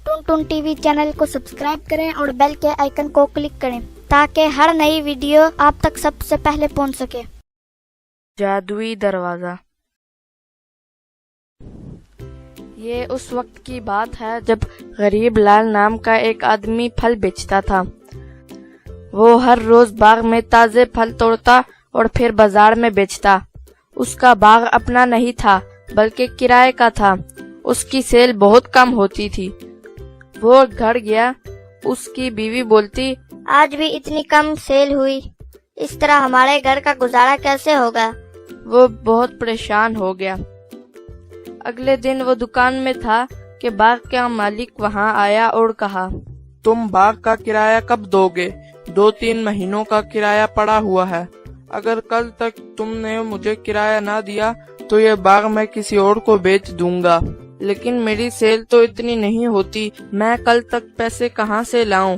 Twin twin TV channel को subscribe करें और बेल के आइकन को क्लिक करें ताकि हर नई वीडियो आप तक सबसे पहले पहुंच सके। जादुई दरवाजा। ये उस वक्त की बात है जब गरीब लाल नाम का एक आदमी फल बेचता था। वो हर रोज बाग में ताजे फल तोड़ता और फिर बाजार में बेचता। उसका बाग अपना नहीं था बल्कि किराए का था। उसकी सेल बहुत कम होती थी। वो घर गया। उसकी बीवी बोलती, आज भी इतनी कम सेल हुई, इस तरह हमारे घर का गुजारा कैसे होगा। वो बहुत परेशान हो गया। अगले दिन वो दुकान में था कि बाग का मालिक वहाँ आया और कहा, तुम बाग का किराया कब दोगे? 2-3 महीनों का किराया पड़ा हुआ है। अगर कल तक तुमने मुझे किराया ना दिया तो ये बाग मैं किसी और को बेच दूंगा। लेकिन मेरी सेल तो इतनी नहीं होती, मैं कल तक पैसे कहाँ से लाऊं?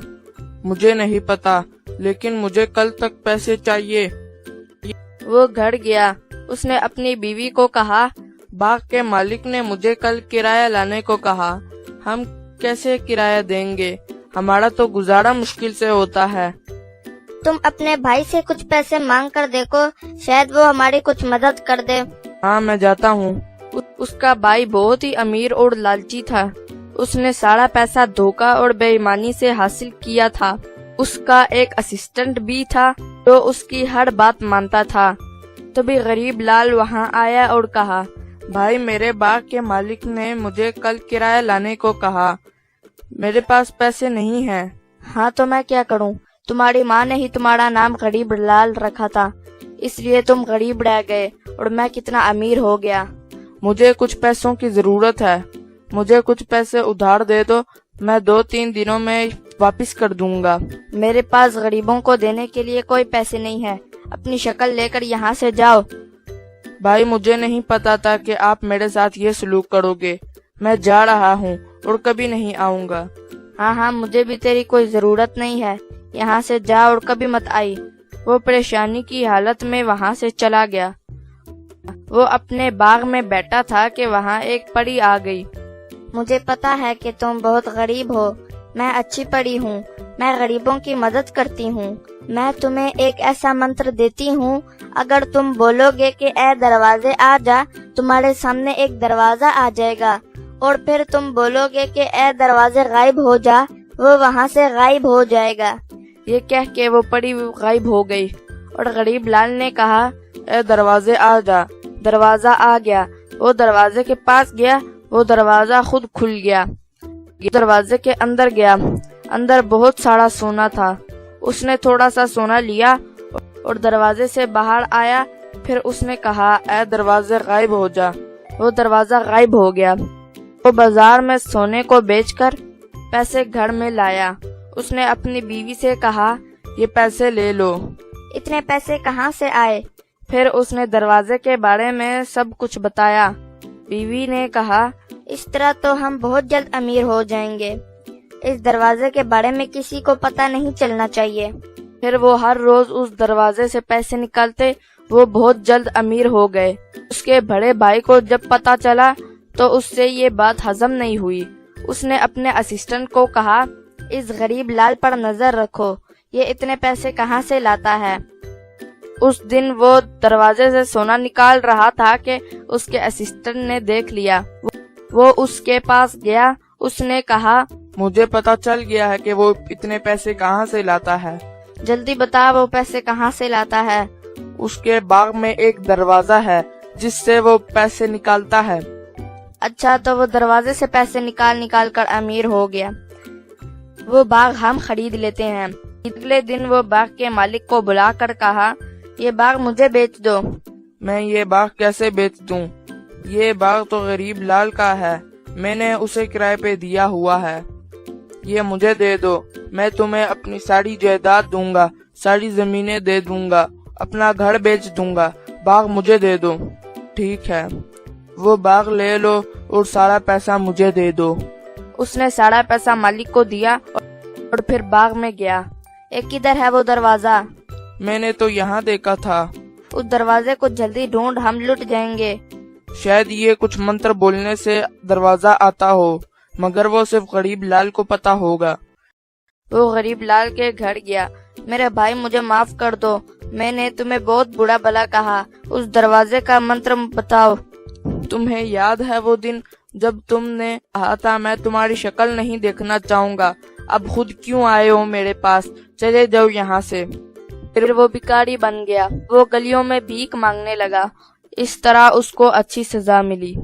मुझे नहीं पता, लेकिन मुझे कल तक पैसे चाहिए। वो घर गया। उसने अपनी बीवी को कहा, बाग के मालिक ने मुझे कल किराया लाने को कहा। हम कैसे किराया देंगे? हमारा तो गुजारा मुश्किल से होता है। तुम अपने भाई से कुछ पैसे मांग कर देखो, शायद वो हमारी कुछ मदद कर दे। हाँ, मैं जाता हूँ। उसका भाई बहुत ही अमीर और लालची था। उसने सारा पैसा धोखा और बेईमानी से हासिल किया था। उसका एक असिस्टेंट भी था जो उसकी हर बात मानता था। तभी गरीब लाल वहाँ आया और कहा, भाई, मेरे बाग के मालिक ने मुझे कल किराया लाने को कहा। मेरे पास पैसे नहीं हैं। हाँ, तो मैं क्या करूँ? तुम्हारी माँ ने ही तुम्हारा नाम गरीब लाल रखा था, इसलिए तुम गरीब रह गए और मैं कितना अमीर हो गया। मुझे कुछ पैसों की जरूरत है। मुझे कुछ पैसे उधार दे दो, मैं 2-3 दिनों में वापस कर दूंगा। मेरे पास गरीबों को देने के लिए कोई पैसे नहीं है। अपनी शक्ल लेकर यहाँ से जाओ। भाई, मुझे नहीं पता था कि आप मेरे साथ ये सलूक करोगे। मैं जा रहा हूँ और कभी नहीं आऊँगा। हाँ, मुझे भी तेरी कोई जरूरत नहीं है। यहाँ से जा और कभी मत आई। वो परेशानी की हालत में वहाँ से चला गया। वो अपने बाग में बैठा था कि वहाँ एक परी आ गई। मुझे पता है कि तुम बहुत गरीब हो। मैं अच्छी परी हूँ। मैं गरीबों की मदद करती हूँ। मैं तुम्हें एक ऐसा मंत्र देती हूँ, अगर तुम बोलोगे कि ए दरवाजे आ जा, तुम्हारे सामने एक दरवाजा आ जाएगा। और फिर तुम बोलोगे कि ए दरवाजे गायब हो जा, वो वहाँ से गायब हो जाएगा। ये कह के वो परी गायब हो गई और गरीब लाल ने कहा, ए दरवाजे आ जा। दरवाजा आ गया। वो दरवाजे के पास गया। वो दरवाजा खुद खुल गया। दरवाजे के अंदर गया। अंदर बहुत सारा सोना था। उसने थोड़ा सा सोना लिया और दरवाजे से बाहर आया। फिर उसने कहा, ए दरवाजे गायब हो जा। वो दरवाजा गायब हो गया। वो बाजार में सोने को बेचकर पैसे घर में लाया। उसने अपनी बीवी से कहा, ये पैसे ले लो। इतने पैसे कहाँ से आए? फिर उसने दरवाजे के बारे में सब कुछ बताया। बीवी ने कहा, इस तरह तो हम बहुत जल्द अमीर हो जाएंगे। इस दरवाजे के बारे में किसी को पता नहीं चलना चाहिए। फिर वो हर रोज उस दरवाजे से पैसे निकालते। वो बहुत जल्द अमीर हो गए। उसके बड़े भाई को जब पता चला तो उससे ये बात हजम नहीं हुई। उसने अपने असिस्टेंट को कहा, इस गरीब लाल पर नजर रखो, ये इतने पैसे कहाँ से लाता है। उस दिन वो दरवाजे से सोना निकाल रहा था कि उसके असिस्टेंट ने देख लिया। वो उसके पास गया। उसने कहा, मुझे पता चल गया है कि वो इतने पैसे कहाँ से लाता है। जल्दी बता, वो पैसे कहाँ से लाता है। उसके बाग में एक दरवाजा है जिससे वो पैसे निकालता है। अच्छा, तो वो दरवाजे से पैसे निकाल कर अमीर हो गया। वो बाग हम खरीद लेते हैं। अगले दिन वो बाग के मालिक को बुलाकर कहा, ये बाग मुझे बेच दो। मैं ये बाग कैसे बेच दूं? ये बाग तो गरीब लाल का है। मैंने उसे किराए पे दिया हुआ है। ये मुझे दे दो। मैं तुम्हें अपनी सारी जायदाद दूंगा, सारी जमीनें दे दूंगा, अपना घर बेच दूंगा। बाग मुझे दे दो। ठीक है, वो बाग ले लो और सारा पैसा मुझे दे दो। उसने सारा पैसा मालिक को दिया और फिर बाग में गया। किधर है वो दरवाजा? मैंने तो यहाँ देखा था। उस दरवाजे को जल्दी ढूंढ, हम लुट जाएंगे। शायद ये कुछ मंत्र बोलने से दरवाजा आता हो। मगर वो सिर्फ गरीब लाल को पता होगा। वो गरीब लाल के घर गया। मेरे भाई मुझे माफ कर दो, मैंने तुम्हें बहुत बुरा भला कहा, उस दरवाजे का मंत्र बताओ। तुम्हें याद है वो दिन जब तुमने कहा था मैं तुम्हारी शक्ल नहीं देखना चाहूंगा, अब खुद क्यों आए हो मेरे पास, चले जाओ यहाँ से। फिर वो भिखारी बन गया, वो गलियों में भीख मांगने लगा। इस तरह उसको अच्छी सजा मिली।